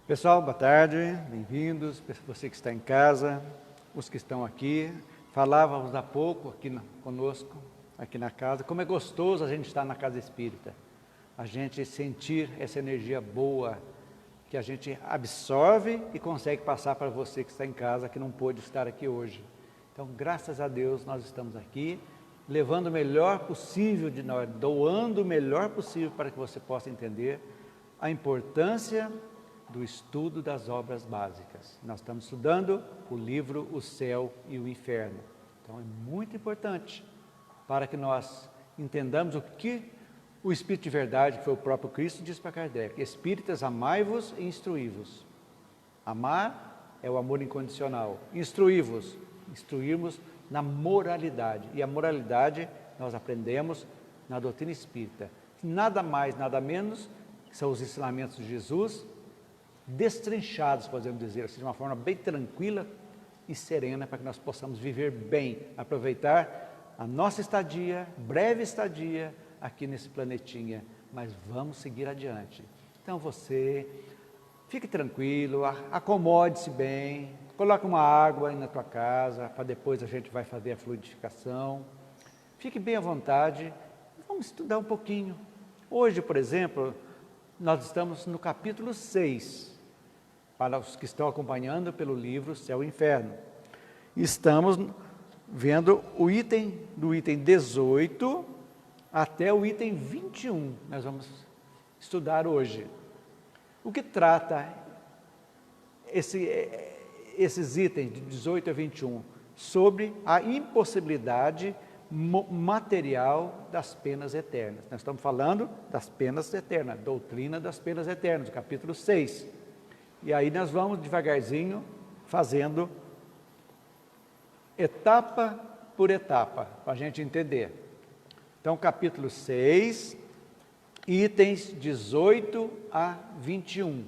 Pessoal, boa tarde, bem-vindos, você que está em casa, os que estão aqui. Falávamos há pouco aqui conosco, aqui na casa, como é gostoso a gente estar na casa espírita, a gente sentir essa energia boa, que a gente absorve e consegue passar para você que está em casa, que não pôde estar aqui hoje. Então, graças a Deus, nós estamos aqui, levando o melhor possível de nós, doando o melhor possível para que você possa entender a importância do estudo das obras básicas. Nós estamos estudando o livro O Céu e o Inferno. Então é muito importante para que nós entendamos o que o Espírito de verdade, que foi o próprio Cristo, diz para Kardec: Espíritas, amai-vos e instruí-vos. Amar é o amor incondicional. Instruí-vos, instruirmos na moralidade. E a moralidade nós aprendemos na doutrina espírita. Nada mais, nada menos, são os ensinamentos de Jesus, destrinchados, podemos dizer assim, de uma forma bem tranquila e serena, para que nós possamos viver bem, aproveitar a nossa estadia, breve estadia, aqui nesse planetinha, mas vamos seguir adiante. Então você, fique tranquilo, acomode-se bem, coloque uma água aí na tua casa, para depois a gente vai fazer a fluidificação, fique bem à vontade, vamos estudar um pouquinho. Hoje, por exemplo, nós estamos no capítulo 6, para os que estão acompanhando pelo livro Céu e Inferno. Estamos vendo o item, do item 18 até o item 21, nós vamos estudar hoje. O que trata esses itens de 18 a 21? Sobre a impossibilidade material das penas eternas. Nós estamos falando das penas eternas, doutrina das penas eternas, capítulo 6. E aí nós vamos devagarzinho fazendo etapa por etapa, para a gente entender. Então, capítulo 6, itens 18 a 21.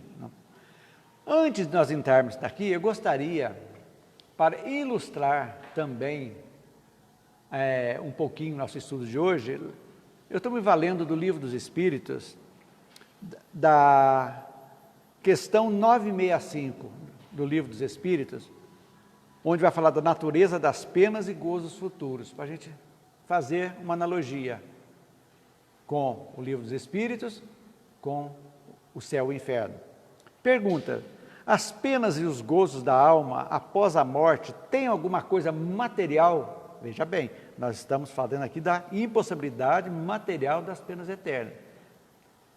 Antes de nós entrarmos daqui, eu gostaria, para ilustrar também um pouquinho nosso estudo de hoje, eu estou me valendo do Livro dos Espíritos, da questão 965 do Livro dos Espíritos, onde vai falar da natureza das penas e gozos futuros, para a gente fazer uma analogia com o Livro dos Espíritos, com o Céu e o Inferno. Pergunta: as penas e os gozos da alma após a morte têm alguma coisa material? Veja bem, nós estamos falando aqui da impossibilidade material das penas eternas.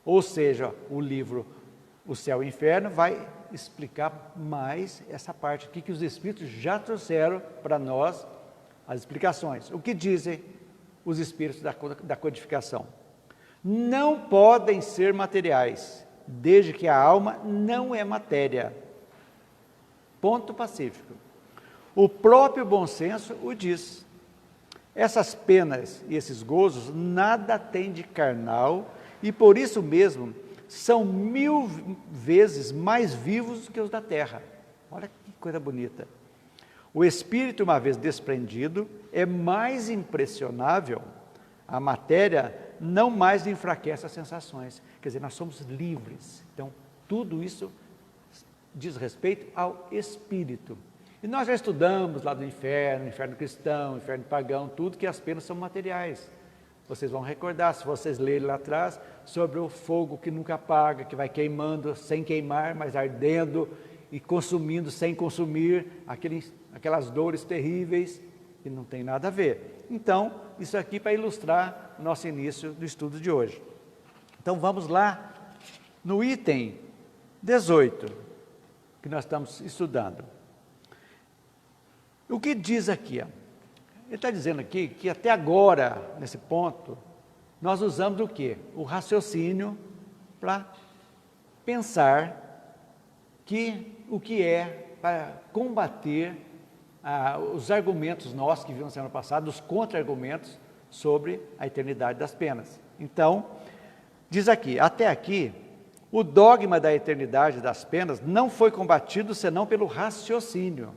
Ou seja, o livro O Céu e o Inferno vai explicar mais essa parte aqui que os Espíritos já trouxeram para nós as explicações. O que dizem os Espíritos da codificação? Não podem ser materiais, desde que a alma não é matéria. Ponto pacífico. O próprio bom senso o diz. Essas penas e esses gozos nada têm de carnal e por isso mesmo são 1000 vezes mais vivos do que os da terra. Olha que coisa bonita. O espírito, uma vez desprendido, é mais impressionável. A matéria não mais enfraquece as sensações. Quer dizer, nós somos livres. Então, tudo isso diz respeito ao espírito. E nós já estudamos lá do inferno, inferno cristão, inferno pagão, tudo que as penas são materiais. Vocês vão recordar, se vocês lerem lá atrás, sobre o fogo que nunca apaga, que vai queimando sem queimar, mas ardendo e consumindo sem consumir, aquelas dores terríveis, que não tem nada a ver. Então, isso aqui para ilustrar o nosso início do estudo de hoje. Então, vamos lá no item 18, que nós estamos estudando. O que diz aqui? Ele está dizendo aqui que até agora, nesse ponto, nós usamos o quê? O raciocínio para pensar o que é para combater os argumentos nossos que vimos semana passada, os contra-argumentos sobre a eternidade das penas. Então, diz aqui, até aqui, o dogma da eternidade das penas não foi combatido senão pelo raciocínio.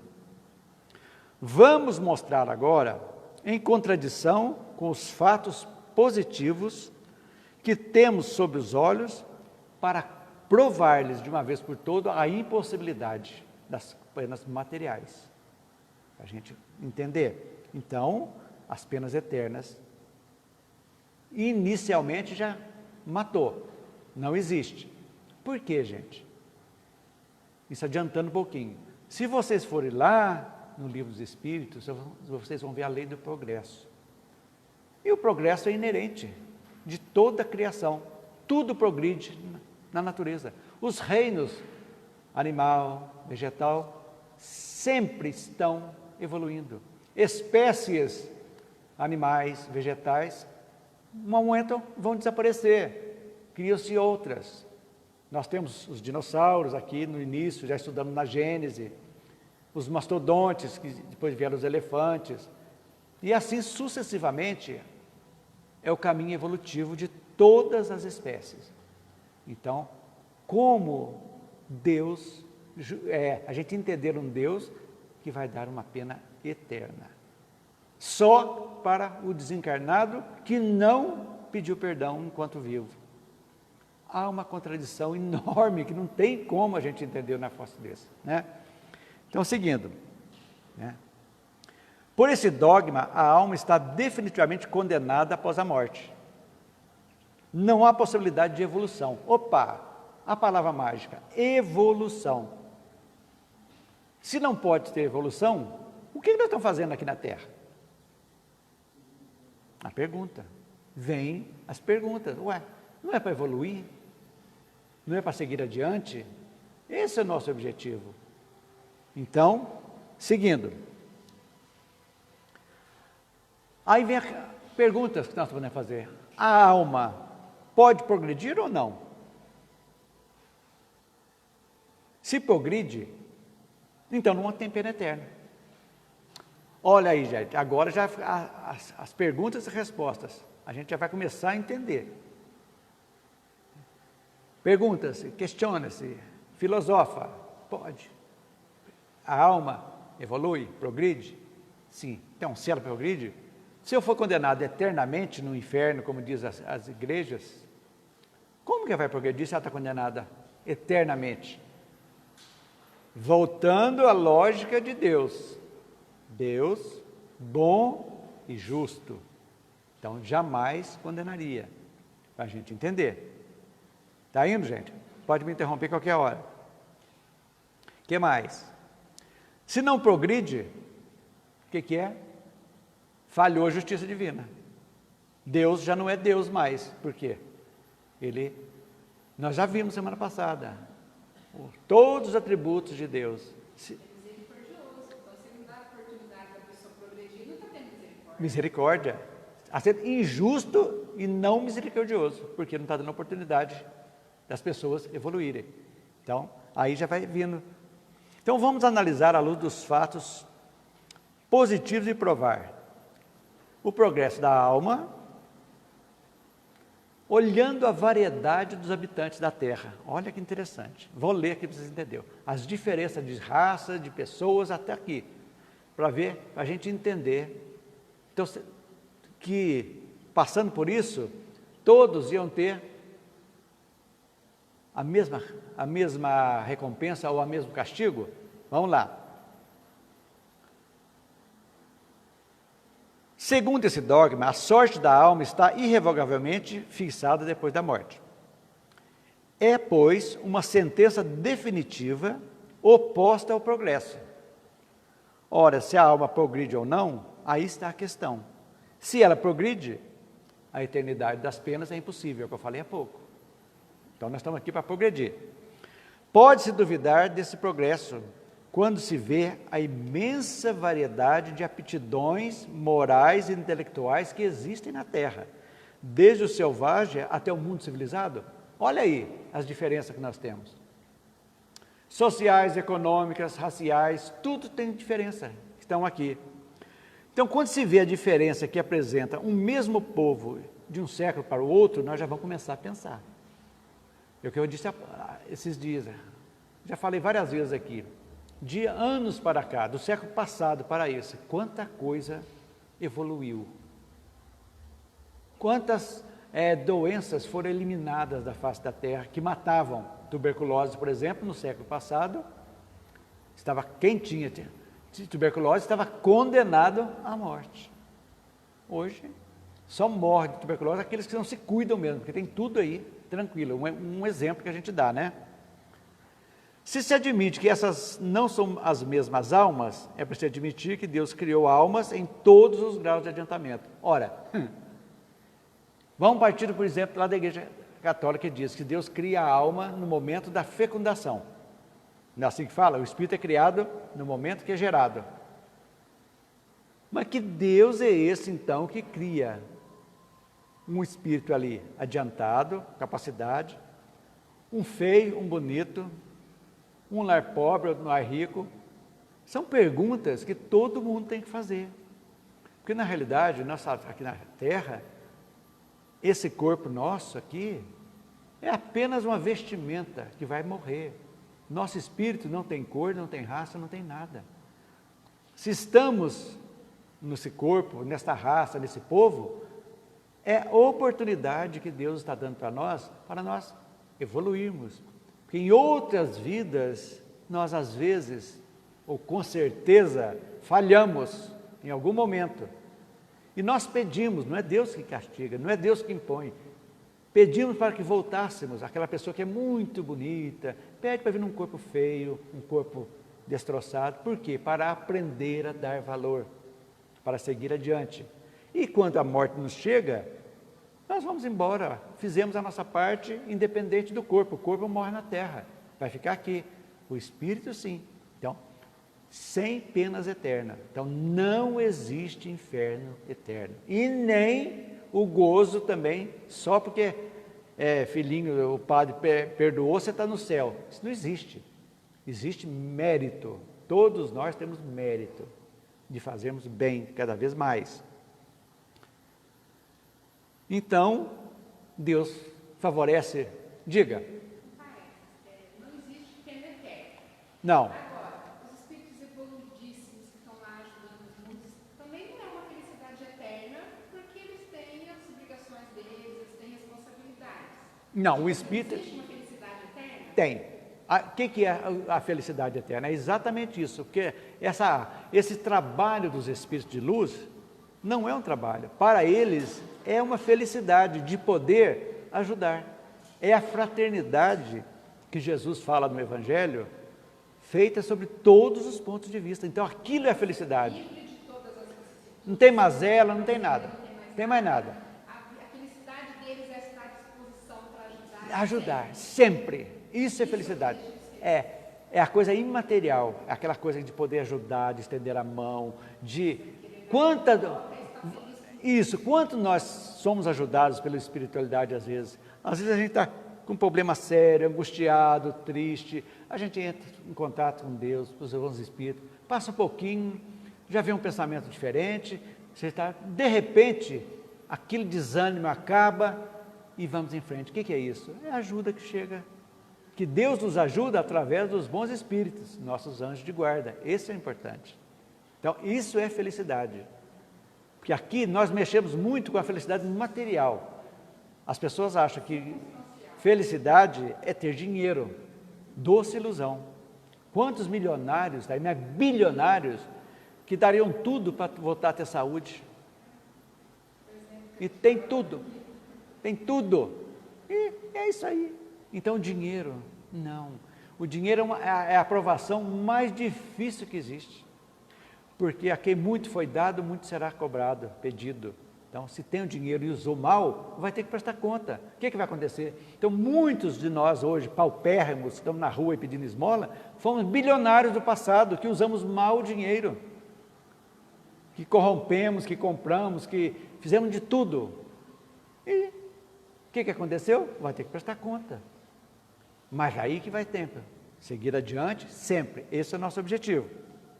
Vamos mostrar agora, em contradição com os fatos positivos que temos sob os olhos, para provar-lhes de uma vez por todas a impossibilidade das penas materiais. Para a gente entender. Então, as penas eternas, inicialmente já matou, não existe. Por quê, gente? Isso adiantando um pouquinho. Se vocês forem lá no Livro dos Espíritos, vocês vão ver a lei do progresso. E o progresso é inerente de toda a criação. Tudo progride na natureza. Os reinos animal, vegetal, sempre estão evoluindo. Espécies animais, vegetais, um momento vão desaparecer, criam-se outras. Nós temos os dinossauros aqui no início, já estudamos na Gênese, os mastodontes, que depois vieram os elefantes, e assim sucessivamente é o caminho evolutivo de todas as espécies. Então, como Deus, a gente entender um Deus que vai dar uma pena eterna, só para o desencarnado que não pediu perdão enquanto vivo. Há uma contradição enorme que não tem como a gente entender um negócio desse, né? Então, seguindo, né? Por esse dogma, a alma está definitivamente condenada após a morte. Não há possibilidade de evolução. Opa, a palavra mágica, evolução. Se não pode ter evolução, o que nós estamos fazendo aqui na Terra? A pergunta. Vem as perguntas. Ué, não é para evoluir? Não é para seguir adiante? Esse é o nosso objetivo. Então, seguindo. Aí vem a pergunta que nós podemos fazer. A alma pode progredir ou não? Se progride, então não tem pena eterna. Olha aí, gente, agora já as perguntas e respostas, a gente já vai começar a entender. Pergunta-se, questiona-se, filosofa, pode. A alma evolui, progride? Sim. Então, se ela progride, se eu for condenado eternamente no inferno, como diz as igrejas, como que vai progredir se ela está condenada eternamente? Voltando à lógica de Deus. Deus, bom e justo. Então, jamais condenaria, para a gente entender. Está indo, gente? Pode me interromper qualquer hora. O que mais? Se não progride, o que é? Falhou a justiça divina. Deus já não é Deus mais. Por quê? Nós já vimos semana passada, todos os atributos de Deus. Misericórdia. A ser injusto e não misericordioso, porque não está dando oportunidade das pessoas evoluírem. Então, aí já vai vindo. Então, vamos analisar à luz dos fatos positivos e provar o progresso da alma, olhando a variedade dos habitantes da Terra. Olha que interessante. Vou ler aqui para vocês entenderem. As diferenças de raça, de pessoas até aqui, para a gente entender. Então, que passando por isso, todos iam ter a mesma recompensa ou o mesmo castigo? Vamos lá. Segundo esse dogma, a sorte da alma está irrevogavelmente fixada depois da morte. É, pois, uma sentença definitiva oposta ao progresso. Ora, se a alma progride ou não, aí está a questão. Se ela progride, a eternidade das penas é impossível, é o que eu falei há pouco. Então, nós estamos aqui para progredir. Pode-se duvidar desse progresso quando se vê a imensa variedade de aptidões morais e intelectuais que existem na Terra, desde o selvagem até o mundo civilizado. Olha aí as diferenças que nós temos. Sociais, econômicas, raciais, tudo tem diferença, estão aqui. Então, quando se vê a diferença que apresenta um mesmo povo de um século para o outro, nós já vamos começar a pensar. É o que eu disse esses dias, já falei várias vezes aqui, de anos para cá, do século passado para esse, quanta coisa evoluiu. Quantas doenças foram eliminadas da face da terra, que matavam. Tuberculose, por exemplo, no século passado, quem tinha tuberculose estava condenado à morte. Hoje, só morre de tuberculose aqueles que não se cuidam mesmo, porque tem tudo aí tranquilo. Um exemplo que a gente dá, né? Se se admite que essas não são as mesmas almas, é preciso admitir que Deus criou almas em todos os graus de adiantamento. Ora, vamos partir, por exemplo, lá da Igreja Católica, que diz que Deus cria a alma no momento da fecundação. Não é assim que fala? O espírito é criado no momento que é gerado. Mas que Deus é esse, então, que cria um espírito ali adiantado, capacidade, um feio, um bonito, um lar pobre, um lar rico? São perguntas que todo mundo tem que fazer. Porque, na realidade, aqui na Terra, esse corpo nosso aqui é apenas uma vestimenta que vai morrer. Nosso espírito não tem cor, não tem raça, não tem nada. Se estamos nesse corpo, nesta raça, nesse povo, é a oportunidade que Deus está dando para nós evoluirmos. Porque em outras vidas, nós às vezes, ou com certeza, falhamos em algum momento. E nós pedimos, não é Deus que castiga, não é Deus que impõe. Pedimos para que voltássemos, aquela pessoa que é muito bonita, pede para vir num corpo feio, um corpo destroçado. Por quê? Para aprender a dar valor, para seguir adiante. E quando a morte nos chega, nós vamos embora, fizemos a nossa parte independente do corpo. O corpo morre na terra, vai ficar aqui. O espírito sim. Então, sem penas eternas. Então, não existe inferno eterno. E nem o gozo também, só porque filhinho, o padre perdoou, você está no céu. Isso não existe. Existe mérito. Todos nós temos mérito de fazermos bem cada vez mais. Então, Deus favorece, diga. Não existe pena eterna. Não. Agora, os espíritos evoluidíssimos que estão lá ajudando os mundos, também não é uma felicidade eterna, porque eles têm as obrigações deles, eles têm responsabilidades. Não, o espírito... Existe uma felicidade eterna? Tem. O que é a felicidade eterna? É exatamente isso, porque esse trabalho dos espíritos de luz não é um trabalho. Para eles, é uma felicidade de poder ajudar. É a fraternidade que Jesus fala no Evangelho, feita sobre todos os pontos de vista. Então, aquilo é a felicidade. Livre de todas as necessidades. Não tem mazela, não tem nada. Não tem mais nada. A felicidade deles é estar à disposição para ajudar. Ajudar, sempre. Isso é felicidade. É a coisa imaterial, aquela coisa de poder ajudar, de estender a mão, quanto nós somos ajudados pela espiritualidade às vezes. Às vezes a gente está com um problema sério, angustiado, triste, a gente entra em contato com Deus, com os irmãos espíritos, passa um pouquinho, já vem um pensamento diferente, de repente, aquele desânimo acaba e vamos em frente. O que é isso? É a ajuda que chega, que Deus nos ajuda através dos bons espíritos, nossos anjos de guarda. Esse é importante. Então, isso é felicidade. Porque aqui nós mexemos muito com a felicidade material. As pessoas acham que felicidade é ter dinheiro. Doce ilusão. Quantos milionários, bilionários, que dariam tudo para voltar a ter saúde? E tem tudo. Tem tudo. E é isso aí. Então, o dinheiro, não. O dinheiro é a aprovação mais difícil que existe. Porque a quem muito foi dado, muito será cobrado, pedido. Então, se tem o dinheiro e usou mal, vai ter que prestar conta. O que vai acontecer? Então, muitos de nós hoje, paupérrimos, que estamos na rua e pedindo esmola, fomos bilionários do passado, que usamos mal o dinheiro. Que corrompemos, que compramos, que fizemos de tudo. E o que aconteceu? Vai ter que prestar conta. Mas aí que vai tempo. Seguir adiante, sempre. Esse é o nosso objetivo.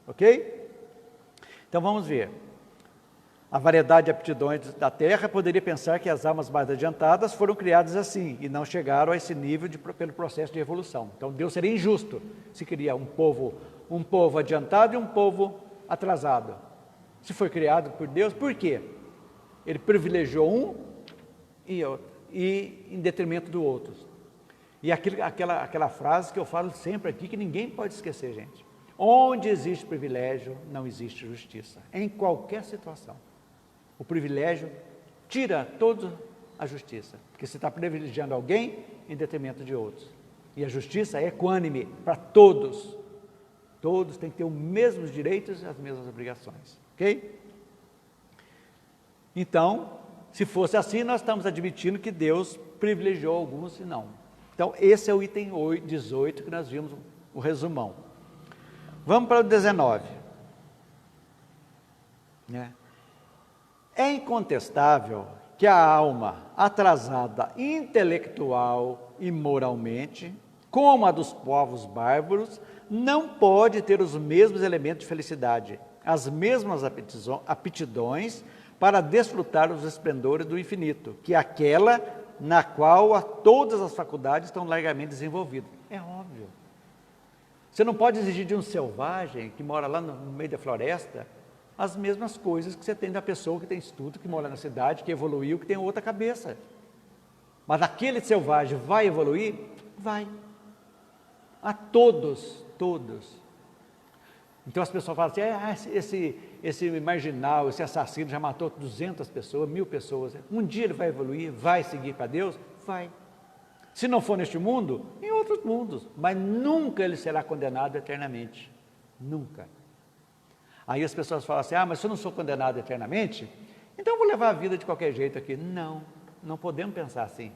Ok? Então vamos ver. A variedade de aptidões da Terra poderia pensar que as almas mais adiantadas foram criadas assim e não chegaram a esse nível pelo processo de evolução. Então Deus seria injusto se cria um povo adiantado e um povo atrasado. Se foi criado por Deus, por quê? Ele privilegiou um e em detrimento do outro. E aquela frase que eu falo sempre aqui, que ninguém pode esquecer, gente. Onde existe privilégio, não existe justiça. Em qualquer situação. O privilégio tira toda a justiça. Porque você está privilegiando alguém em detrimento de outros. E a justiça é equânime para todos. Todos têm que ter os mesmos direitos e as mesmas obrigações. Ok? Então, se fosse assim, nós estamos admitindo que Deus privilegiou alguns e não. Então, esse é o item 18 que nós vimos o resumão. Vamos para o 19. É incontestável que a alma atrasada intelectual e moralmente, como a dos povos bárbaros, não pode ter os mesmos elementos de felicidade, as mesmas aptidões para desfrutar os esplendores do infinito, que aquela na qual todas as faculdades estão largamente desenvolvidas. É óbvio. Você não pode exigir de um selvagem que mora lá no meio da floresta as mesmas coisas que você tem da pessoa que tem estudo, que mora na cidade, que evoluiu, que tem outra cabeça. Mas aquele selvagem vai evoluir? Vai. A todos. Então as pessoas falam assim, esse marginal, esse assassino já matou 200 pessoas, 1000 pessoas. Um dia ele vai evoluir, vai seguir para Deus? Vai. Se não for neste mundo, em outros mundos. Mas nunca ele será condenado eternamente. Nunca. Aí as pessoas falam assim, mas se eu não sou condenado eternamente, então eu vou levar a vida de qualquer jeito aqui. Não podemos pensar assim.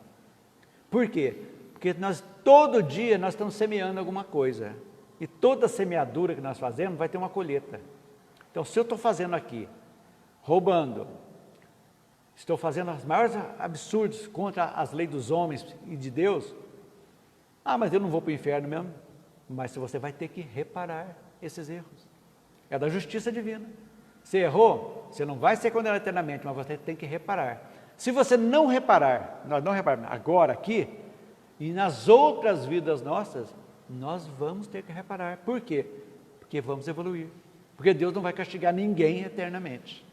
Por quê? Porque todo dia nós estamos semeando alguma coisa. E toda semeadura que nós fazemos vai ter uma colheita. Então, se eu estou fazendo aqui, roubando, estou fazendo os maiores absurdos contra as leis dos homens e de Deus, mas eu não vou para o inferno mesmo. Mas você vai ter que reparar esses erros. É da justiça divina. Você errou, você não vai ser condenado eternamente, mas você tem que reparar. Se você não reparar, nós não reparamos agora aqui, e nas outras vidas nossas, nós vamos ter que reparar. Por quê? Porque vamos evoluir. Porque Deus não vai castigar ninguém eternamente.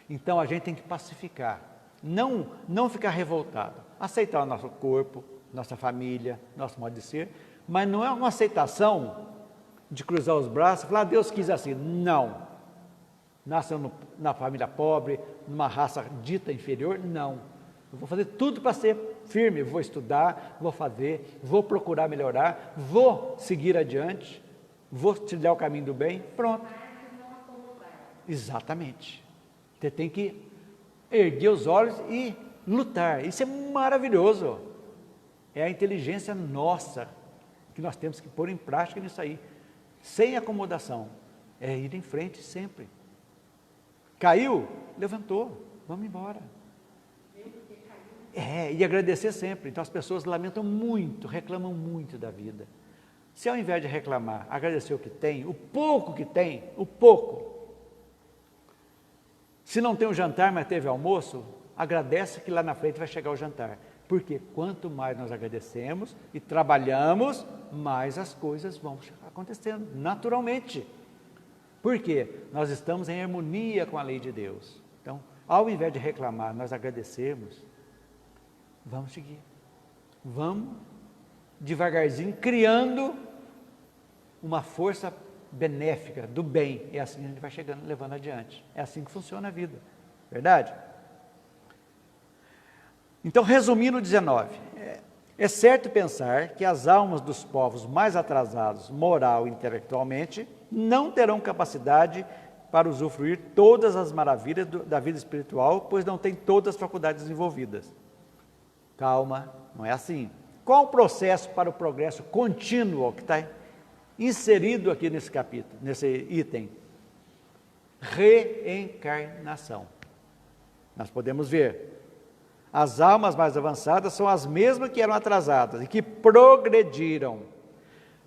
Então a gente tem que pacificar. Não ficar revoltado. Aceitar o nosso corpo, nossa família, nosso modo de ser. Mas não é uma aceitação de cruzar os braços e falar, Deus quis assim. Não. Nasceu na família pobre, numa raça dita inferior. Não. Eu vou fazer tudo para ser firme, vou estudar, vou fazer, vou procurar melhorar, vou seguir adiante, vou trilhar o caminho do bem, pronto. Exatamente. Você tem que erguer os olhos e lutar. Isso é maravilhoso. É a inteligência nossa que nós temos que pôr em prática nisso aí. Sem acomodação. É ir em frente sempre. Caiu, levantou, vamos embora. E agradecer sempre. Então as pessoas lamentam muito, reclamam muito da vida. Se ao invés de reclamar, agradecer o que tem, o pouco que tem, o pouco. Se não tem um jantar, mas teve almoço, agradece que lá na frente vai chegar o jantar. Porque quanto mais nós agradecemos e trabalhamos, mais as coisas vão acontecendo naturalmente. Por quê? Nós estamos em harmonia com a lei de Deus. Então, ao invés de reclamar, nós agradecemos. Vamos seguir. Vamos devagarzinho, criando uma força benéfica do bem. É assim que a gente vai chegando, levando adiante. É assim que funciona a vida. Verdade? Então, resumindo o 19. É certo pensar que as almas dos povos mais atrasados, moral e intelectualmente, não terão capacidade para usufruir todas as maravilhas da vida espiritual, pois não têm todas as faculdades desenvolvidas. Calma, não é assim. Qual o processo para o progresso contínuo que está inserido aqui nesse capítulo, nesse item? Reencarnação. Nós podemos ver. As almas mais avançadas são as mesmas que eram atrasadas e que progrediram.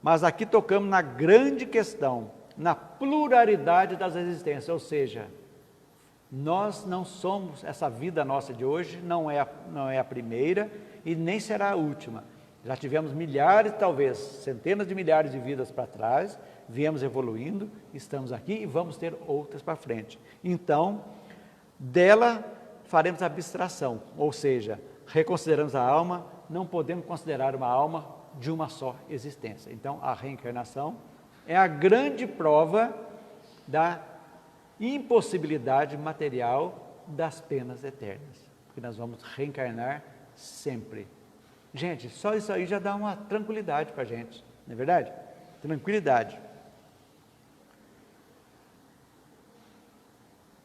Mas aqui tocamos na grande questão, na pluralidade das existências, ou seja, nós não somos, essa vida nossa de hoje não é a primeira e nem será a última. Já tivemos milhares, talvez centenas de milhares de vidas para trás, viemos evoluindo, estamos aqui e vamos ter outras para frente. Então, dela faremos abstração, ou seja, reconsideramos a alma, não podemos considerar uma alma de uma só existência. Então, a reencarnação é a grande prova da impossibilidade material das penas eternas, porque nós vamos reencarnar sempre. Gente, só isso aí já dá uma tranquilidade para a gente, não é verdade? Tranquilidade.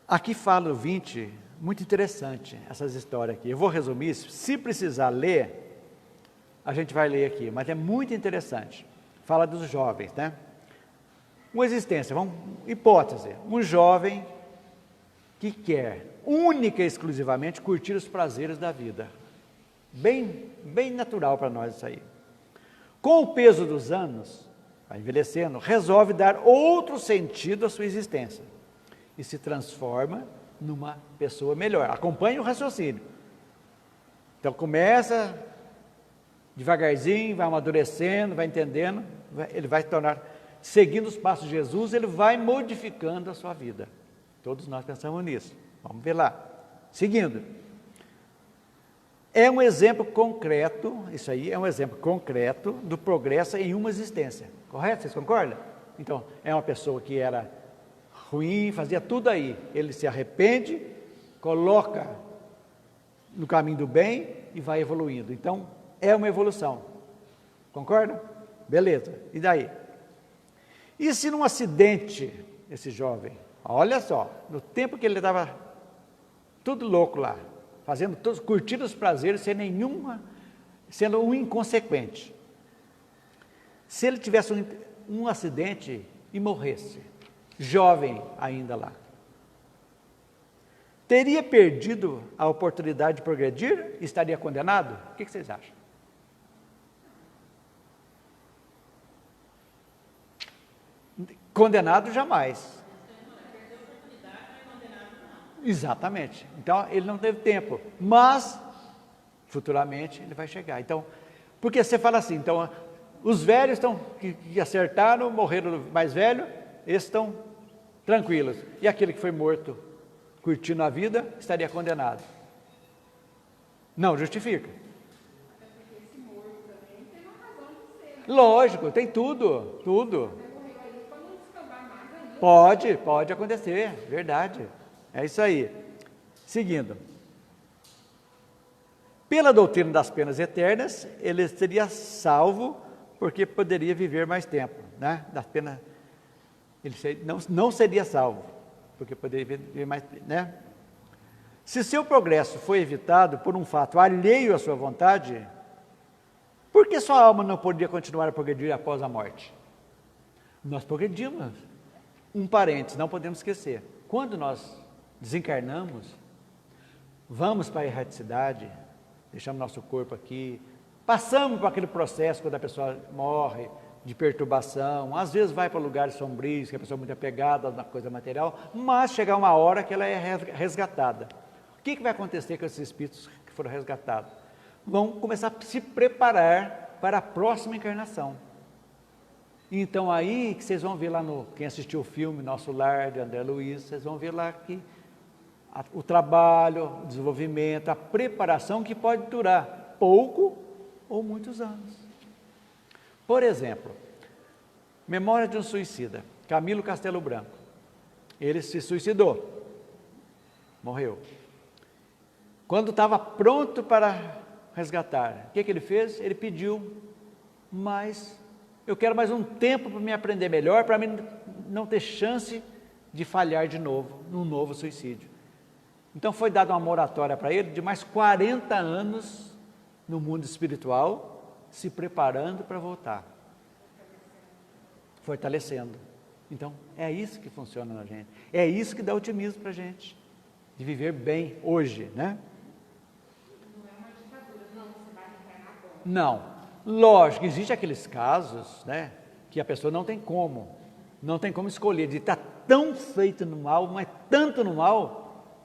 Aqui fala o 20, muito interessante essas histórias aqui. Eu vou resumir isso, se precisar ler, a gente vai ler aqui, mas é muito interessante. Fala dos jovens, né? Uma existência, hipótese, um jovem que quer única e exclusivamente curtir os prazeres da vida. Bem natural para nós isso aí. Com o peso dos anos, vai envelhecendo, resolve dar outro sentido à sua existência e se transforma numa pessoa melhor. Acompanhe o raciocínio. Então começa devagarzinho, vai amadurecendo, vai entendendo, ele vai se tornar, seguindo os passos de Jesus, ele vai modificando a sua vida. Todos nós pensamos nisso. Vamos ver lá. Seguindo. É um exemplo concreto, isso aí é um exemplo concreto do progresso em uma existência. Correto? Vocês concordam? Então, é uma pessoa que era ruim, fazia tudo aí. Ele se arrepende, coloca no caminho do bem e vai evoluindo. Então, é uma evolução. Concorda? Beleza. E daí? E se num acidente, esse jovem, olha só, no tempo que ele estava tudo louco lá, fazendo todos, curtindo os prazeres sem nenhuma, sendo um inconsequente. Se ele tivesse um acidente e morresse, jovem ainda lá, teria perdido a oportunidade de progredir e estaria condenado? O que vocês acham? Condenado jamais. Exatamente. Então, ele não teve tempo, mas futuramente ele vai chegar. Então, porque você fala assim, então, os velhos que acertaram, morreram mais velho, esses estão tranquilos. E aquele que foi morto, curtindo a vida, estaria condenado. Não justifica. Até porque esse morto também tem uma razão de ser, né? Lógico, tem tudo. Ele morreu ali para não descambar mais ainda. Pode acontecer, verdade. É isso aí. Seguindo. Pela doutrina das penas eternas, ele seria salvo porque poderia viver mais tempo, né? Das penas, ele não seria salvo porque poderia viver mais, né? Se seu progresso foi evitado por um fato alheio à sua vontade, por que sua alma não poderia continuar a progredir após a morte? Nós progredimos. Um parênteses, não podemos esquecer. Quando nós desencarnamos, vamos para a erraticidade, deixamos nosso corpo aqui, passamos por aquele processo quando a pessoa morre, de perturbação, às vezes vai para lugares sombrios, que a pessoa é muito apegada na coisa material, mas chega uma hora que ela é resgatada. O que vai acontecer com esses espíritos que foram resgatados? Vão começar a se preparar para a próxima encarnação. Então aí que vocês vão ver lá, quem assistiu o filme Nosso Lar, de André Luiz, vocês vão ver lá que o trabalho, o desenvolvimento, a preparação que pode durar pouco ou muitos anos. Por exemplo, Memória de um Suicida, Camilo Castelo Branco. Ele se suicidou, morreu. Quando estava pronto para resgatar, o que ele fez? Ele pediu eu quero mais um tempo para me aprender melhor, para mim não ter chance de falhar de novo, num novo suicídio. Então foi dada uma moratória para ele de mais 40 anos no mundo espiritual, se preparando para voltar. Fortalecendo. Então, é isso que funciona na gente. É isso que dá otimismo para a gente, de viver bem hoje, né? Não é uma ditadura, não, você vai reencarnar agora. Não. Lógico, existem aqueles casos, né, que a pessoa não tem como escolher, de estar tão feito no mal, mas tanto no mal,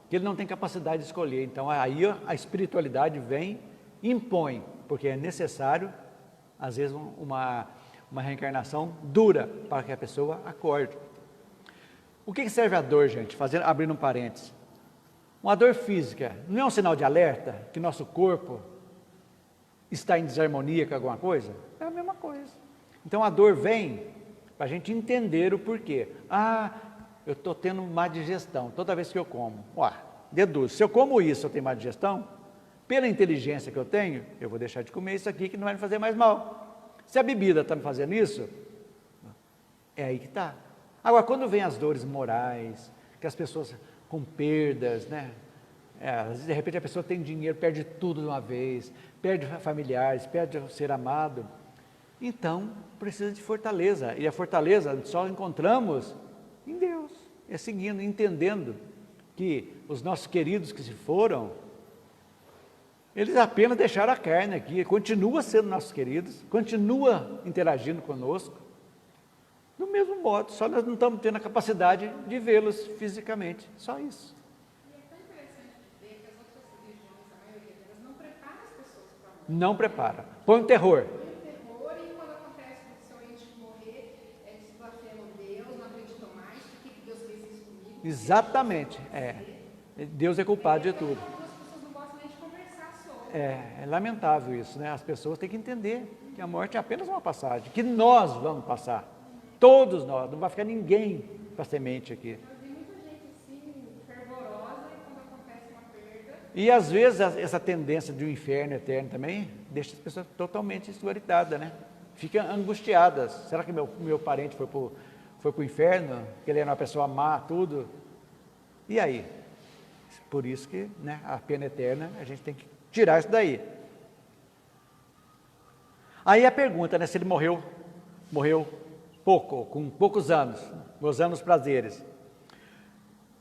que ele não tem capacidade de escolher. Então aí a espiritualidade vem e impõe, porque é necessário, às vezes, uma reencarnação dura para que a pessoa acorde. O que serve a dor, gente? Abrindo um parênteses. Uma dor física não é um sinal de alerta que nosso corpo está em desarmonia com alguma coisa? É a mesma coisa. Então a dor vem para a gente entender o porquê. Ah, eu estou tendo má digestão toda vez que eu como. Deduz, se eu como isso, eu tenho má digestão, pela inteligência que eu tenho, eu vou deixar de comer isso aqui que não vai me fazer mais mal. Se a bebida está me fazendo isso, é aí que está. Agora, quando vem as dores morais, que as pessoas com perdas, né? Às vezes, de repente, a pessoa tem dinheiro, perde tudo de uma vez, perde familiares, perde o ser amado. Então, precisa de fortaleza. E a fortaleza só encontramos em Deus. É seguindo, entendendo que os nossos queridos que se foram, eles apenas deixaram a carne aqui, continua sendo nossos queridos, continua interagindo conosco, do mesmo modo, só nós não estamos tendo a capacidade de vê-los fisicamente, só isso. E é tão interessante ver que as outras religiões, a maioria delas, não prepara as pessoas para a morte. Não prepara, põe um terror. Põe o terror e quando acontece com o seu ente morrer, eles blasfemam Deus, não acreditam mais, por que Deus fez isso comigo? Exatamente, Deus é culpado de tudo. As pessoas não gostam nem de conversar sobre. É lamentável isso, né? As pessoas têm que entender que a morte é apenas uma passagem, que nós vamos passar. Todos nós, não vai ficar ninguém para semente aqui. Eu vi muita gente assim, fervorosa, e quando acontece uma perda. E às vezes essa tendência de um inferno eterno também deixa as pessoas totalmente esclaritadas, né? Ficam angustiadas. Será que meu parente foi para o inferno? Que ele era uma pessoa má, tudo? E aí? Por isso que, né, a pena eterna, a gente tem que tirar isso daí. Aí a pergunta, né, se ele morreu pouco, com poucos anos, gozando os prazeres.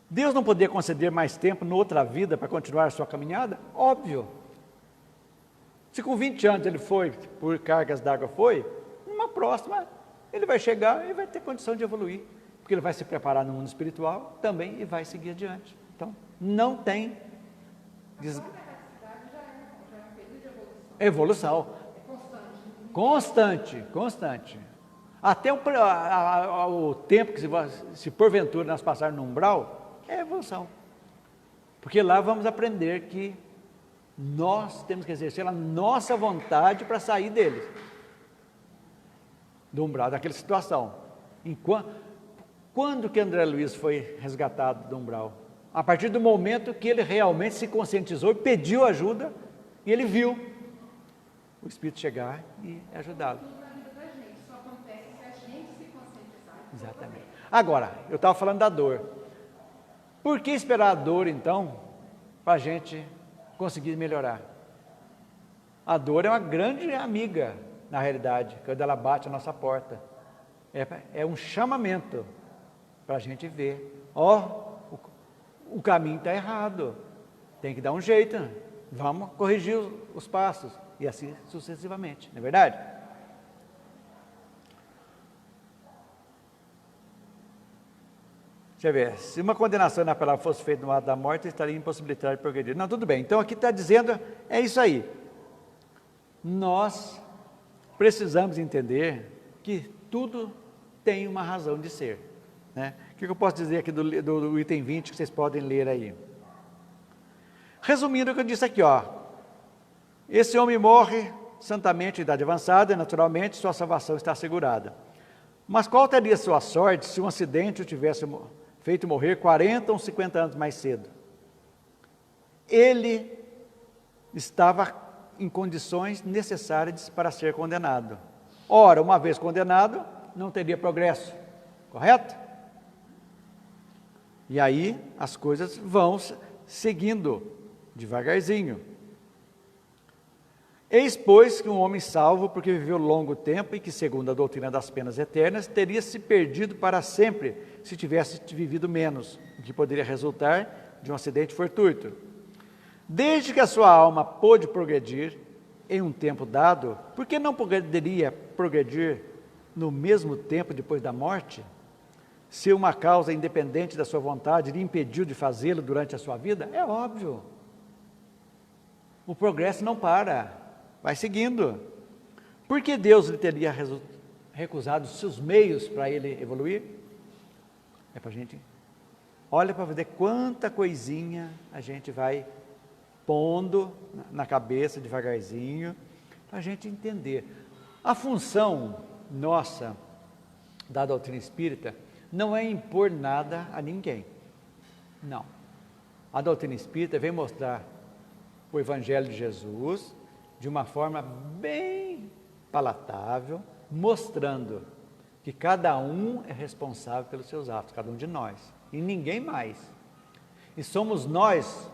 Deus não poderia conceder mais tempo noutra vida para continuar a sua caminhada? Óbvio. Se com 20 anos ele foi, por cargas d'água numa próxima, ele vai chegar e vai ter condição de evoluir, porque ele vai se preparar no mundo espiritual também e vai seguir adiante. Então, não tem Já é um período de evolução. evolução. É constante. Constante. Até o tempo que se porventura nós passarmos no umbral, é evolução. Porque lá vamos aprender que nós temos que exercer a nossa vontade para sair deles. Do umbral, daquela situação. Quando que André Luiz foi resgatado do umbral? A partir do momento que ele realmente se conscientizou, pediu ajuda e ele viu o Espírito chegar e ajudá-lo. Tudo na vida da gente, só acontece se a gente se conscientizar. Exatamente. Agora, eu estava falando da dor. Por que esperar a dor, então, para a gente conseguir melhorar? A dor é uma grande amiga, na realidade, quando ela bate a nossa porta. É um chamamento para a gente ver. O caminho está errado, tem que dar um jeito, vamos corrigir os passos, e assim sucessivamente, não é verdade? Deixa eu ver, se uma condenação na palavra fosse feita no ato da morte, estaria impossibilitado de progredir. Não, tudo bem, então aqui está dizendo, é isso aí. Nós precisamos entender que tudo tem uma razão de ser, né? O que eu posso dizer aqui do item 20, que vocês podem ler aí? Resumindo o que eu disse aqui, esse homem morre santamente em idade avançada, e naturalmente sua salvação está assegurada. Mas qual teria sua sorte se um acidente o tivesse feito morrer 40 ou 50 anos mais cedo? Ele estava em condições necessárias para ser condenado. Ora, uma vez condenado, não teria progresso, correto? E aí as coisas vão seguindo devagarzinho. Eis, pois, que um homem salvo, porque viveu longo tempo e que, segundo a doutrina das penas eternas, teria se perdido para sempre se tivesse vivido menos, o que poderia resultar de um acidente fortuito. Desde que a sua alma pôde progredir em um tempo dado, por que não poderia progredir no mesmo tempo depois da morte? Se uma causa independente da sua vontade lhe impediu de fazê-lo durante a sua vida? É óbvio. O progresso não para, vai seguindo. Por que Deus lhe teria recusado os seus meios para ele evoluir? É para a gente Olha para ver quanta coisinha a gente vai pondo na cabeça devagarzinho, para a gente entender. A função nossa da doutrina espírita não é impor nada a ninguém. Não. A doutrina espírita vem mostrar o Evangelho de Jesus de uma forma bem palatável, mostrando que cada um é responsável pelos seus atos, cada um de nós, e ninguém mais. E somos nós,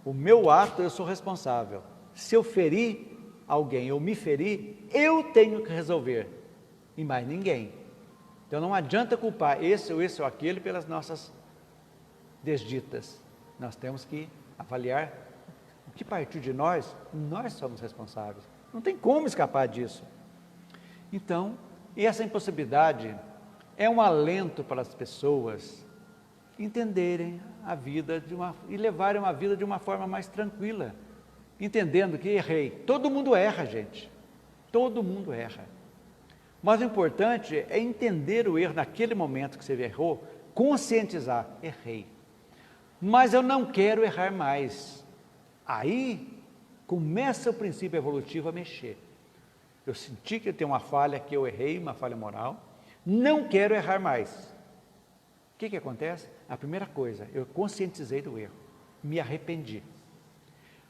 o meu ato, eu sou responsável. Se eu ferir alguém, eu me ferir, eu tenho que resolver, e mais ninguém. Então não adianta culpar esse ou aquele pelas nossas desditas. Nós temos que avaliar o que partiu de nós, nós somos responsáveis. Não tem como escapar disso. Então, essa impossibilidade é um alento para as pessoas entenderem a vida e levarem uma vida de uma forma mais tranquila, entendendo que errei. Todo mundo erra, gente. Todo mundo erra. Mas o importante é entender o erro naquele momento que você errou, conscientizar, errei. Mas eu não quero errar mais. Aí começa o princípio evolutivo a mexer. Eu senti que eu tenho uma falha, que eu errei, uma falha moral, não quero errar mais. O que acontece? A primeira coisa, eu conscientizei do erro, me arrependi.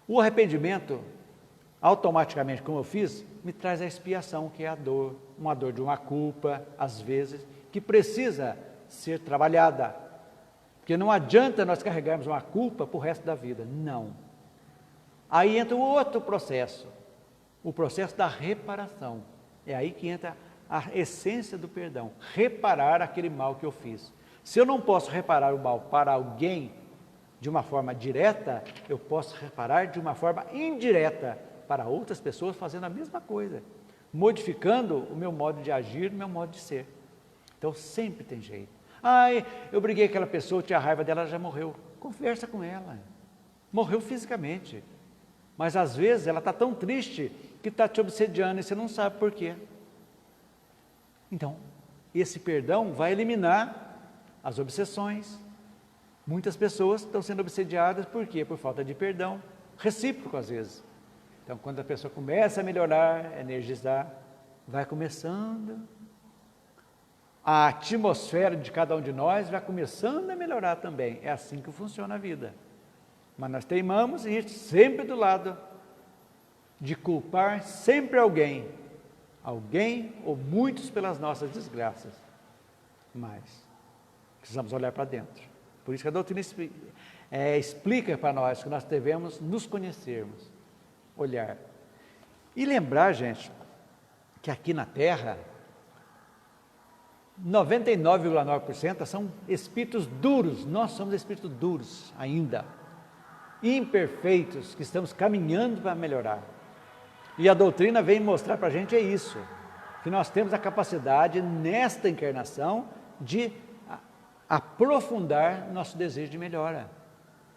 O arrependimento, automaticamente, como eu fiz, me traz a expiação, que é a dor, uma dor de uma culpa, às vezes, que precisa ser trabalhada. Porque não adianta nós carregarmos uma culpa para o resto da vida, não. Aí entra o outro processo, o processo da reparação. É aí que entra a essência do perdão, reparar aquele mal que eu fiz. Se eu não posso reparar o mal para alguém de uma forma direta, eu posso reparar de uma forma indireta para outras pessoas fazendo a mesma coisa, modificando o meu modo de agir, o meu modo de ser. Então sempre tem jeito. Eu briguei com aquela pessoa, tinha raiva dela, ela já morreu. Conversa com ela. Morreu fisicamente. Mas às vezes ela está tão triste que está te obsediando e você não sabe por quê. Então, esse perdão vai eliminar as obsessões. Muitas pessoas estão sendo obsediadas por quê? Por falta de perdão, recíproco às vezes. Então, quando a pessoa começa a melhorar, a energizar, vai começando, a atmosfera de cada um de nós vai começando a melhorar também. É assim que funciona a vida. Mas nós teimamos em ir sempre do lado de culpar sempre alguém ou muitos pelas nossas desgraças. Mas precisamos olhar para dentro. Por isso que a doutrina explica para nós que nós devemos nos conhecermos, olhar. E lembrar, gente, que aqui na Terra, 99,9% são espíritos duros, nós somos espíritos duros ainda, imperfeitos, que estamos caminhando para melhorar. E a doutrina vem mostrar para a gente isso, que nós temos a capacidade nesta encarnação de aprofundar nosso desejo de melhora.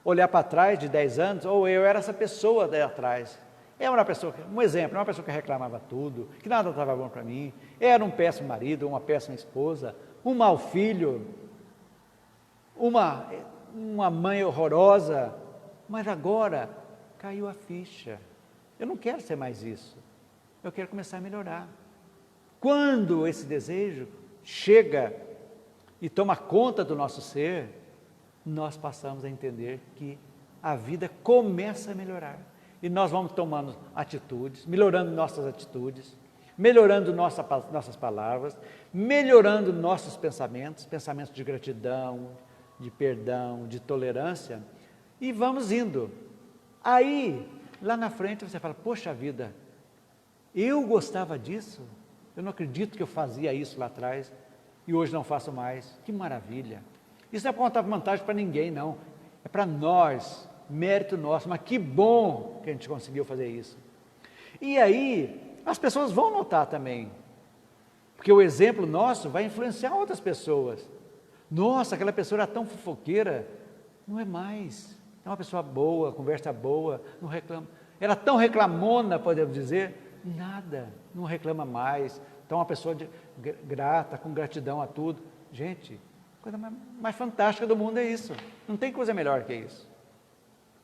Olhar para trás de 10 anos, ou eu era essa pessoa daí atrás. Um exemplo, uma pessoa que reclamava tudo, que nada estava bom para mim, era um péssimo marido, uma péssima esposa, um mau filho, uma mãe horrorosa, mas agora caiu a ficha. Eu não quero ser mais isso, eu quero começar a melhorar. Quando esse desejo chega e toma conta do nosso ser, nós passamos a entender que a vida começa a melhorar. E nós vamos tomando atitudes, melhorando nossas atitudes, melhorando nossas palavras, melhorando nossos pensamentos de gratidão, de perdão, de tolerância, e vamos indo. Aí, lá na frente, você fala, poxa vida, eu gostava disso, eu não acredito que eu fazia isso lá atrás, e hoje não faço mais, que maravilha. Isso não é para contar vantagem para ninguém, não, é para nós, mérito nosso, mas que bom que a gente conseguiu fazer isso. E aí, as pessoas vão notar também, porque o exemplo nosso vai influenciar outras pessoas. Nossa, aquela pessoa era tão fofoqueira, não é mais, é uma pessoa boa, conversa boa, não reclama. Era tão reclamona, podemos dizer, nada, não reclama mais. Então, uma pessoa grata, com gratidão a tudo. Gente, A coisa mais fantástica do mundo é isso. Não tem coisa melhor que isso.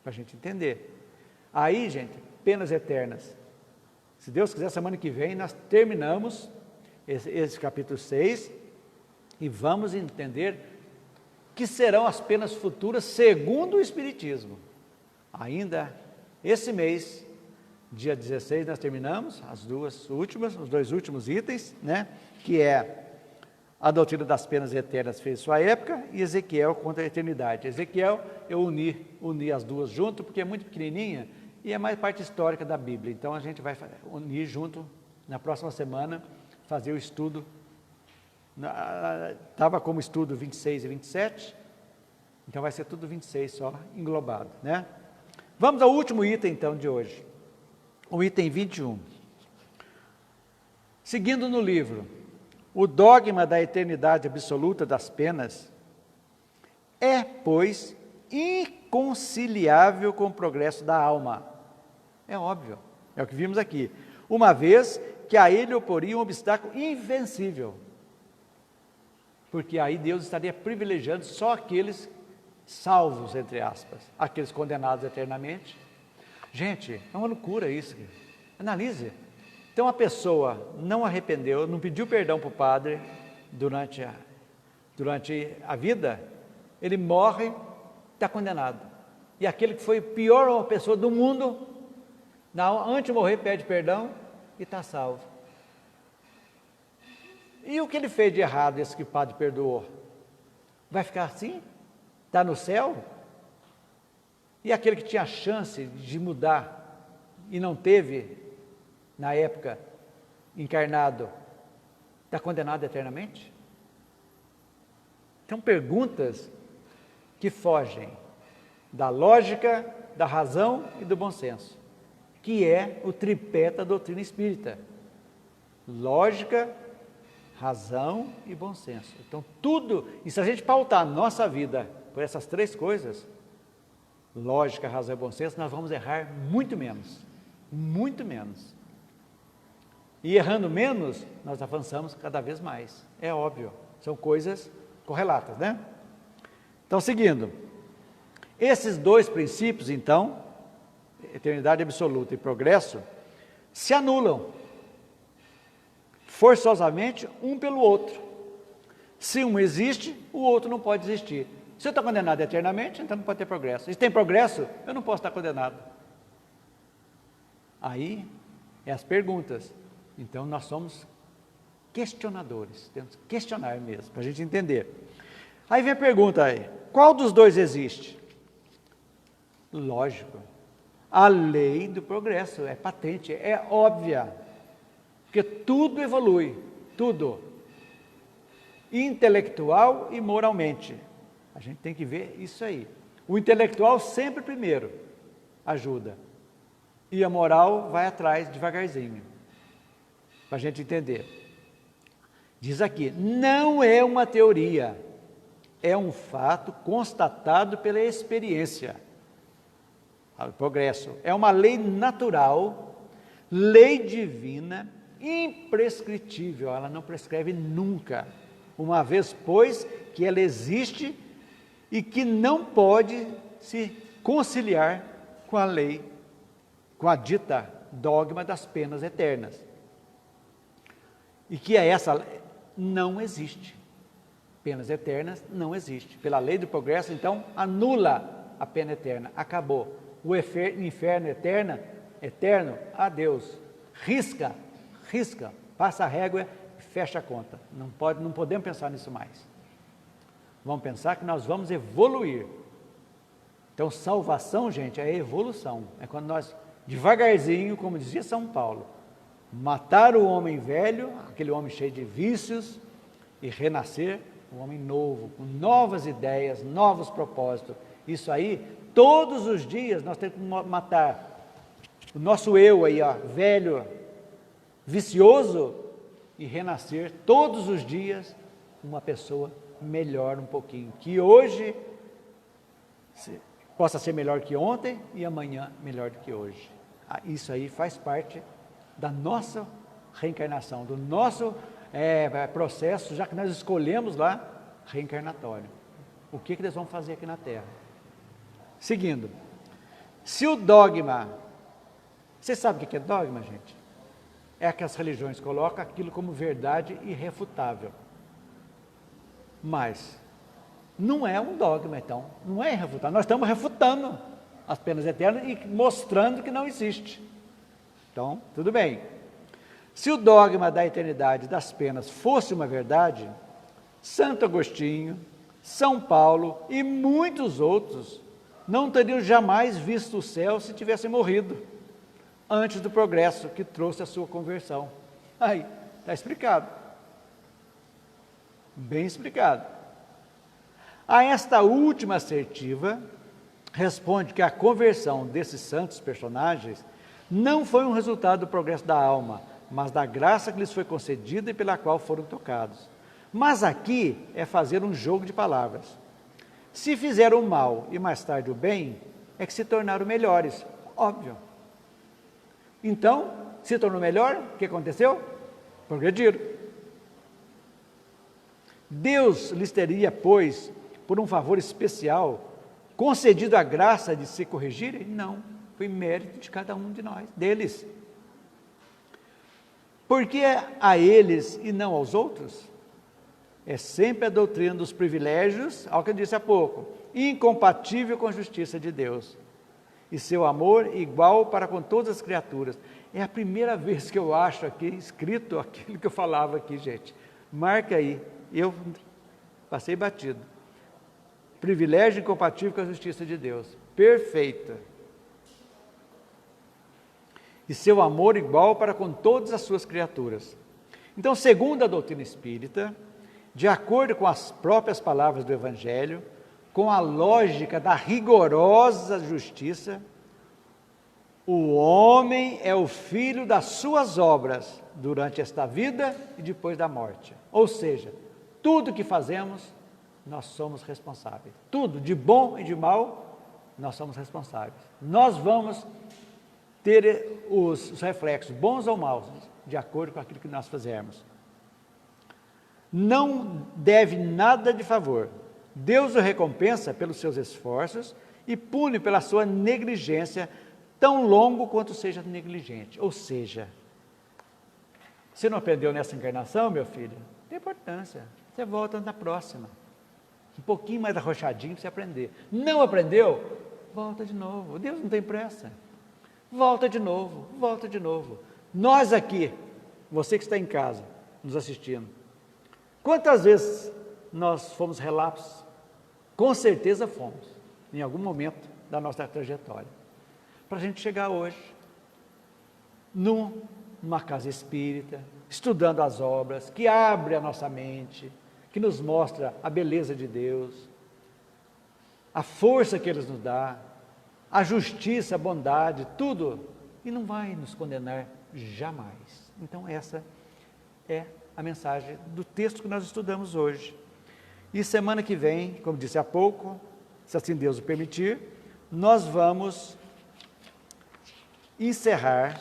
Para a gente entender. Aí, gente, penas eternas. Se Deus quiser, semana que vem, nós terminamos esse capítulo 6 e vamos entender que serão as penas futuras segundo o Espiritismo. Ainda esse mês, dia 16, nós terminamos os dois últimos itens, né? Que é a doutrina das penas eternas fez sua época e Ezequiel contra a eternidade. Ezequiel eu uni as duas junto porque é muito pequenininha e é mais parte histórica da Bíblia. Então a gente vai unir junto na próxima semana, fazer o estudo. Estava como estudo 26 e 27, então vai ser tudo 26 só, englobado, né? Vamos ao último item então de hoje, o item 21. Seguindo no livro, o dogma da eternidade absoluta das penas é, pois, inconciliável com o progresso da alma. É óbvio, é o que vimos aqui. Uma vez que a ele oporia um obstáculo invencível. Porque aí Deus estaria privilegiando só aqueles salvos, entre aspas, aqueles condenados eternamente. Gente, é uma loucura isso. Analise. Então a pessoa não arrependeu, não pediu perdão para o padre durante a vida, ele morre, está condenado. E aquele que foi a pior pessoa do mundo, antes de morrer pede perdão e está salvo. E o que ele fez de errado, esse que o padre perdoou? Vai ficar assim? Está no céu? E aquele que tinha a chance de mudar e não teve, na época, encarnado, está condenado eternamente? Então, perguntas que fogem da lógica, da razão e do bom senso, que é o tripé da doutrina espírita. Lógica, razão e bom senso. Então, tudo, e se a gente pautar a nossa vida por essas três coisas, lógica, razão e bom senso, nós vamos errar muito menos. Muito menos. E errando menos, nós avançamos cada vez mais. É óbvio, são coisas correlatas, né? Então, seguindo. Esses dois princípios, então, eternidade absoluta e progresso, se anulam forçosamente um pelo outro. Se um existe, o outro não pode existir. Se eu estou condenado eternamente, então não pode ter progresso. E se tem progresso, eu não posso estar condenado. Aí, é as perguntas. Então, nós somos questionadores. Temos que questionar mesmo, para a gente entender. Aí vem a pergunta aí. Qual dos dois existe? Lógico. A lei do progresso é patente, é óbvia. Porque tudo evolui, tudo. Intelectual e moralmente. A gente tem que ver isso aí. O intelectual sempre primeiro ajuda. E a moral vai atrás devagarzinho. Para a gente entender. Diz aqui, não é uma teoria, é um fato constatado pela experiência. O progresso é uma lei natural, lei divina, imprescritível, ela não prescreve nunca, uma vez, pois, que ela existe e que não pode se conciliar com a lei, com a dita dogma das penas eternas. E que essa não existe. Penas eternas não existe. Pela lei do progresso, então, anula a pena eterna, acabou. O inferno eterno, adeus. Risca, passa a régua e fecha a conta. Não podemos pensar nisso mais. Vamos pensar que nós vamos evoluir. Então, salvação, gente, é evolução. É quando nós, devagarzinho, como dizia São Paulo, matar o homem velho, aquele homem cheio de vícios, e renascer um homem novo, com novas ideias, novos propósitos. Isso aí, todos os dias, nós temos que matar o nosso eu aí, ó, velho, vicioso, e renascer todos os dias uma pessoa melhor um pouquinho, que hoje possa ser melhor que ontem e amanhã melhor do que hoje. Isso aí faz parte da nossa reencarnação, do nosso processo, já que nós escolhemos lá reencarnatório. O que eles vão fazer aqui na Terra? Seguindo, se o dogma, você sabe o que é dogma, gente? É que as religiões colocam aquilo como verdade irrefutável. Mas não é um dogma, então, não é irrefutável. Nós estamos refutando as penas eternas e mostrando que não existe. Então, tudo bem. Se o dogma da eternidade das penas fosse uma verdade, Santo Agostinho, São Paulo e muitos outros não teriam jamais visto o céu se tivessem morrido antes do progresso que trouxe a sua conversão. Aí, está explicado. Bem explicado. A esta última assertiva, responde que a conversão desses santos personagens não foi um resultado do progresso da alma, mas da graça que lhes foi concedida e pela qual foram tocados. Mas aqui é fazer um jogo de palavras. Se fizeram o mal e mais tarde o bem, é que se tornaram melhores. Óbvio. Então, se tornou melhor, o que aconteceu? Progrediram. Deus lhes teria, pois, por um favor especial, concedido a graça de se corrigirem? Não, foi mérito de cada um de nós, deles. Por que a eles e não aos outros? É sempre a doutrina dos privilégios, ao que eu disse há pouco, incompatível com a justiça de Deus, e seu amor igual para com todas as criaturas. É a primeira vez que eu acho aqui escrito aquilo que eu falava aqui, gente. Marca aí, eu passei batido. Privilégio incompatível com a justiça de Deus. Perfeita. E seu amor igual para com todas as suas criaturas. Então, segundo a doutrina espírita, de acordo com as próprias palavras do Evangelho, com a lógica da rigorosa justiça, o homem é o filho das suas obras durante esta vida e depois da morte. Ou seja, tudo que fazemos, nós somos responsáveis. Tudo, de bom e de mal, nós somos responsáveis. Nós vamos ter os reflexos, bons ou maus, de acordo com aquilo que nós fizermos. Não deve nada de favor. Deus o recompensa pelos seus esforços e pune pela sua negligência, tão longo quanto seja negligente. Ou seja, você não aprendeu nessa encarnação, meu filho? Não tem importância, você volta na próxima. Um pouquinho mais arrochadinho para você aprender. Não aprendeu? Volta de novo. Deus não tem pressa. Volta de novo, volta de novo. Nós aqui, você que está em casa, nos assistindo, quantas vezes nós fomos relapsos? Com certeza fomos, em algum momento da nossa trajetória. Para a gente chegar hoje, numa casa espírita, estudando as obras, que abre a nossa mente, que nos mostra a beleza de Deus, a força que Ele nos dá, a justiça, a bondade, tudo, e não vai nos condenar jamais. Então essa é a mensagem do texto que nós estudamos hoje. E semana que vem, como disse há pouco, se assim Deus o permitir, nós vamos encerrar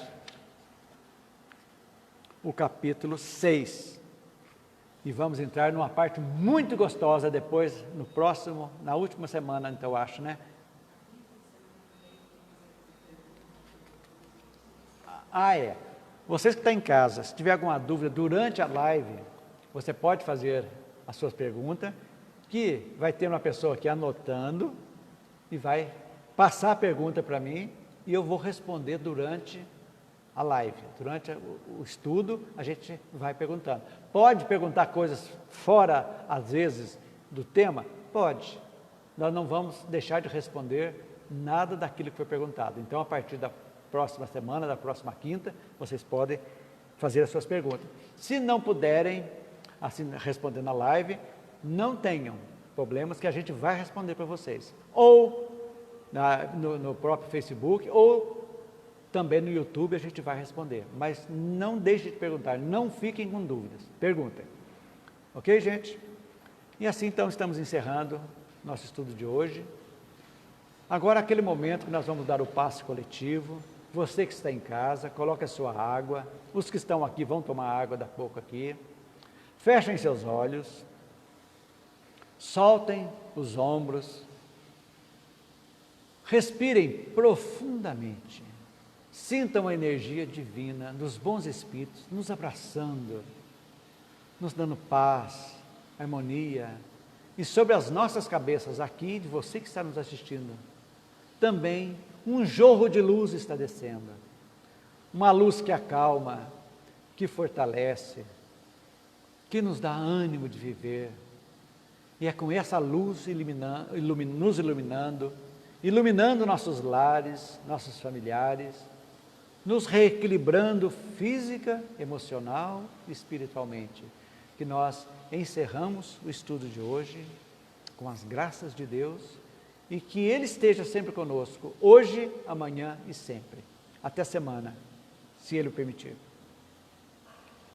o capítulo 6. E vamos entrar numa parte muito gostosa depois, na última semana, então eu acho, né? É. Vocês que estão em casa, se tiver alguma dúvida durante a live, você pode fazer as suas perguntas, que vai ter uma pessoa aqui anotando e vai passar a pergunta para mim e eu vou responder durante a live. Durante o estudo, a gente vai perguntando. Pode perguntar coisas fora, às vezes, do tema? Pode. Nós não vamos deixar de responder nada daquilo que foi perguntado. Então, a partir da próxima semana, da próxima quinta, vocês podem fazer as suas perguntas. Se não puderem assim, responder na live, não tenham problemas que a gente vai responder para vocês. Ou no próprio Facebook, ou também no YouTube a gente vai responder. Mas não deixe de perguntar, não fiquem com dúvidas. Perguntem. Ok, gente? E assim, então, estamos encerrando nosso estudo de hoje. Agora, aquele momento que nós vamos dar o passe coletivo. Você que está em casa, coloque a sua água. Os que estão aqui vão tomar água daqui a pouco aqui. Fechem seus olhos. Soltem os ombros. Respirem profundamente. Sintam a energia divina dos bons espíritos nos abraçando, nos dando paz, harmonia. E sobre as nossas cabeças, aqui, de você que está nos assistindo, também um jorro de luz está descendo. Uma luz que acalma, que fortalece, que nos dá ânimo de viver. E é com essa luz nos iluminando nossos lares, nossos familiares, nos reequilibrando física, emocional e espiritualmente, que nós encerramos o estudo de hoje com as graças de Deus e que Ele esteja sempre conosco, hoje, amanhã e sempre. Até semana, se Ele o permitir.